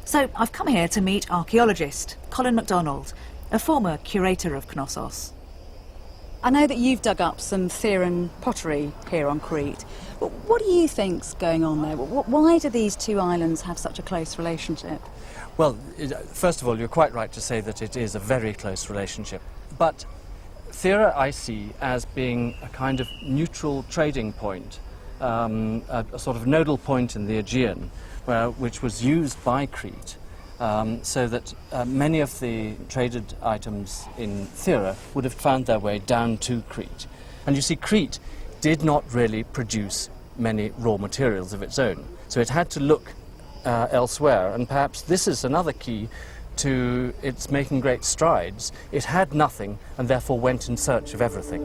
So I've come here to meet archaeologist Colin MacDonald, a former curator of Knossos. I know that you've dug up some Theran pottery here on Crete. What do you think's going on there? Why do these two islands have such a close relationship? Well, first of all, you're quite right to say that it is a very close relationship. But Thera I see as being a kind of neutral trading point, a sort of nodal point in the Aegean, which was used by Crete, so that many of the traded items in Thera would have found their way down to Crete. And you see, Crete did not really produce many raw materials of its own, so it had to look elsewhere, and perhaps this is another key to its making great strides. It had nothing and therefore went in search of everything.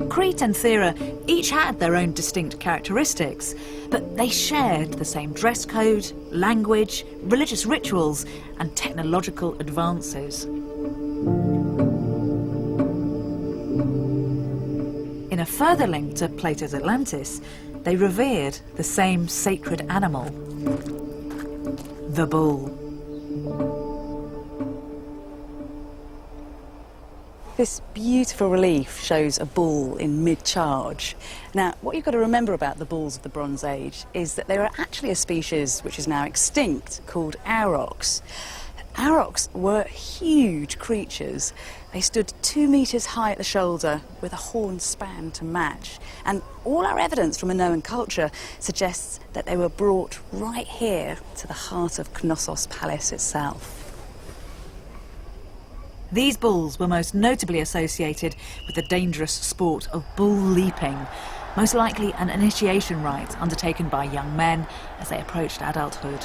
Crete and Thera each had their own distinct characteristics, but they shared the same dress code, language, religious rituals and technological advances. In a further link to Plato's Atlantis, they revered the same sacred animal, the bull. This beautiful relief shows a bull in mid-charge. Now, what you've got to remember about the bulls of the Bronze Age is that they are actually a species which is now extinct, called aurochs. Aurochs were huge creatures. They stood 2 meters high at the shoulder with a horn span to match. And all our evidence from Minoan culture suggests that they were brought right here to the heart of Knossos Palace itself. These bulls were most notably associated with the dangerous sport of bull leaping, most likely an initiation rite undertaken by young men as they approached adulthood.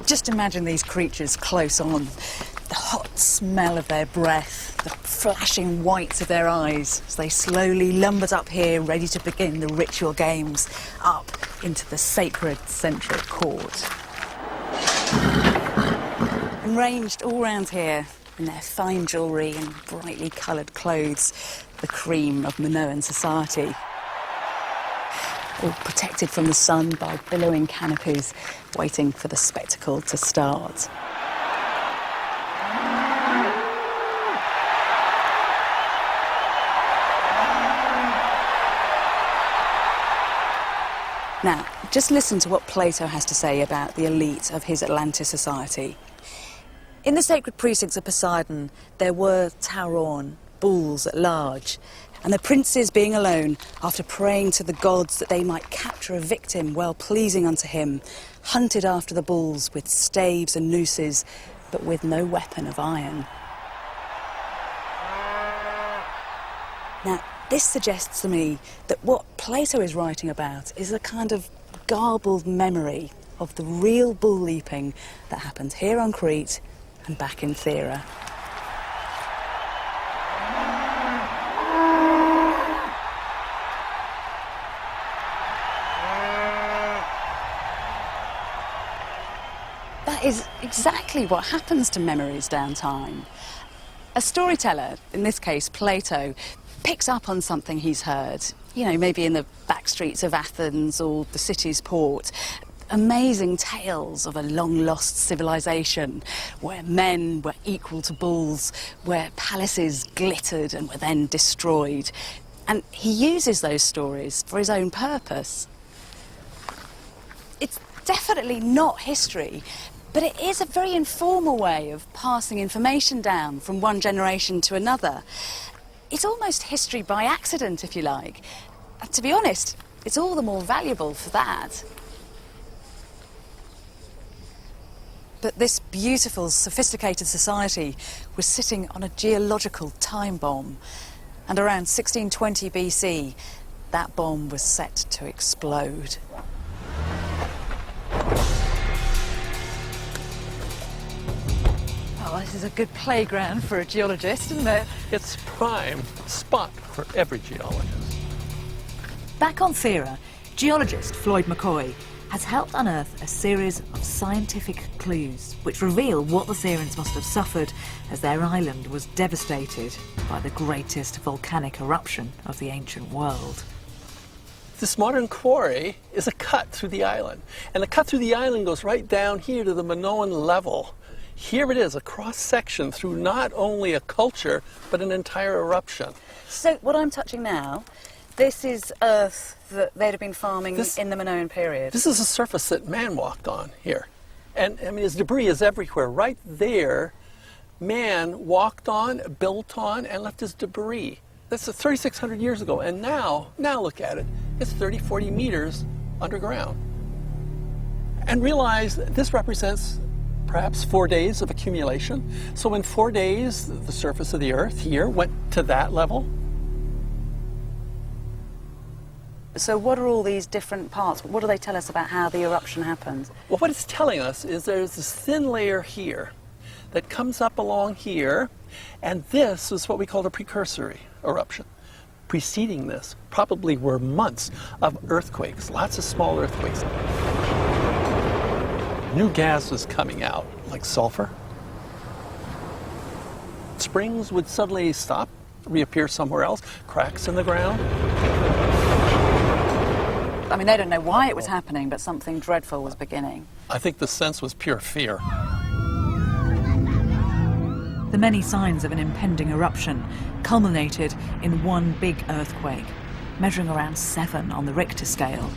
Just imagine these creatures close on. The hot smell of their breath, the flashing whites of their eyes as they slowly lumbered up here, ready to begin the ritual games up into the sacred central court. And ranged all round here in their fine jewellery and brightly coloured clothes, the cream of Minoan society. All protected from the sun by billowing canopies, waiting for the spectacle to start. Now, just listen to what Plato has to say about the elite of his Atlantis society. In the sacred precincts of Poseidon, there were tauron, bulls at large, and the princes being alone, after praying to the gods that they might capture a victim well pleasing unto him, hunted after the bulls with staves and nooses, but with no weapon of iron. Now, this suggests to me that what Plato is writing about is a kind of garbled memory of the real bull leaping that happened here on Crete and back in Thera. That is exactly what happens to memories down time. A storyteller, in this case Plato, picks up on something he's heard, you know, maybe in the back streets of Athens or the city's port. Amazing tales of a long-lost civilization where men were equal to bulls, where palaces glittered and were then destroyed. And he uses those stories for his own purpose. It's definitely not history, but it is a very informal way of passing information down from one generation to another. It's almost history by accident, if you like. And to be honest, it's all the more valuable for that. But this beautiful, sophisticated society was sitting on a geological time bomb. And around 1620 BC, that bomb was set to explode. Oh, this is a good playground for a geologist, isn't it? It's prime spot for every geologist. Back on Thera, geologist Floyd McCoy has helped unearth a series of scientific clues which reveal what the Therans must have suffered as their island was devastated by the greatest volcanic eruption of the ancient world. This modern quarry is a cut through the island. And the cut through the island goes right down here to the Minoan level. Here it is, a cross-section through not only a culture, but an entire eruption. So what I'm touching now, this is earth that they'd have been farming in the Minoan period. This is a surface that man walked on here. And I mean, his debris is everywhere. Right there, man walked on, built on, and left his debris. That's 3,600 years ago. And now look at it. It's 30, 40 meters underground. And realize that this represents perhaps 4 days of accumulation. So in 4 days, the surface of the earth here went to that level. So what are all these different parts? What do they tell us about how the eruption happened? Well, what it's telling us is there's this thin layer here that comes up along here, and this is what we call the precursory eruption. Preceding this probably were months of earthquakes, lots of small earthquakes. New gas was coming out, like sulfur. Springs would suddenly stop, reappear somewhere else, cracks in the ground. I mean, they don't know why it was happening, but something dreadful was beginning. I think the sense was pure fear. The many signs of an impending eruption culminated in one big earthquake, measuring around 7 on the Richter scale.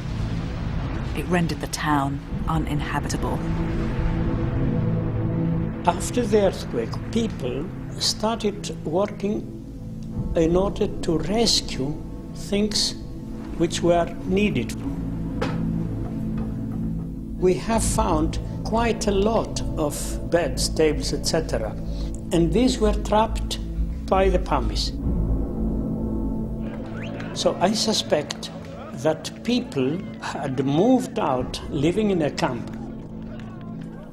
It rendered the town uninhabitable. After the earthquake, people started working in order to rescue things which were needed. We have found quite a lot of beds, tables, etc. And these were trapped by the pumice. So I suspect that people had moved out, living in a camp.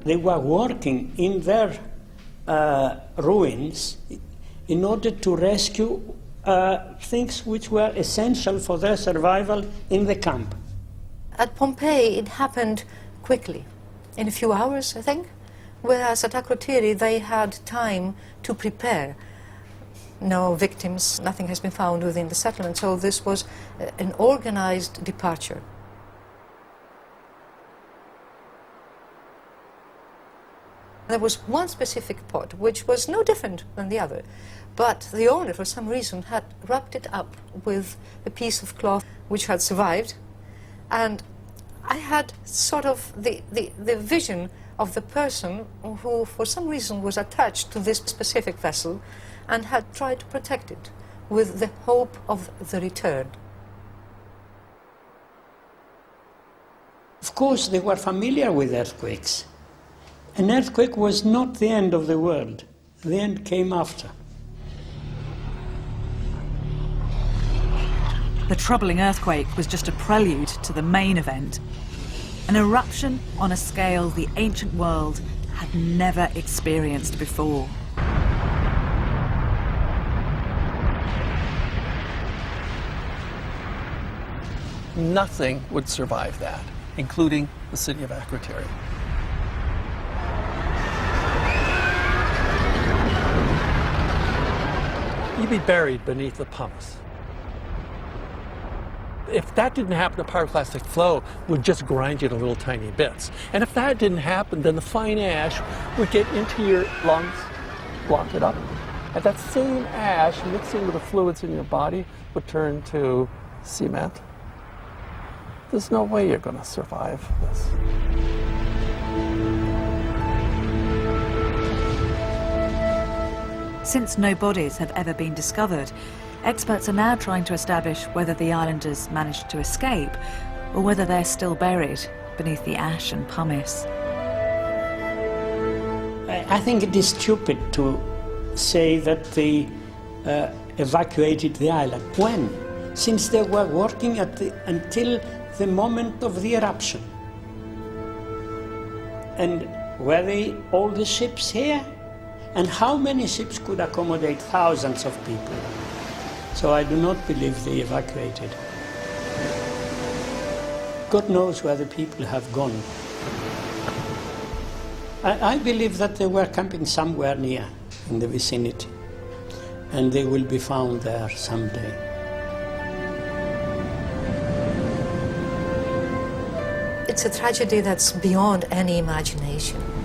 They were working in their ruins in order to rescue things which were essential for their survival in the camp. At Pompeii, it happened quickly, in a few hours, I think, whereas at Akrotiri, they had time to prepare. No victims, nothing has been found within the settlement, so this was an organized departure. There was one specific pot which was no different than the other, but the owner, for some reason, had wrapped it up with a piece of cloth which had survived, and I had sort of the vision of the person who, for some reason, was attached to this specific vessel and had tried to protect it with the hope of the return. Of course, they were familiar with earthquakes. An earthquake was not the end of the world. The end came after. The troubling earthquake was just a prelude to the main event, an eruption on a scale the ancient world had never experienced before. Nothing would survive that, including the city of Akrotiri. You'd be buried beneath the pumice. If that didn't happen, the pyroclastic flow would just grind you to little tiny bits. And if that didn't happen, then the fine ash would get into your lungs, block it up. And that same ash, mixing with the fluids in your body, would turn to cement. There's no way you're going to survive this. Since no bodies have ever been discovered, experts are now trying to establish whether the islanders managed to escape or whether they're still buried beneath the ash and pumice. I think it is stupid to say that they evacuated the island. When? Since they were working until the moment of the eruption. And were they all the ships here? And how many ships could accommodate thousands of people? So I do not believe they evacuated. God knows where the people have gone. I believe that they were camping somewhere near, in the vicinity, and they will be found there someday. It's a tragedy that's beyond any imagination.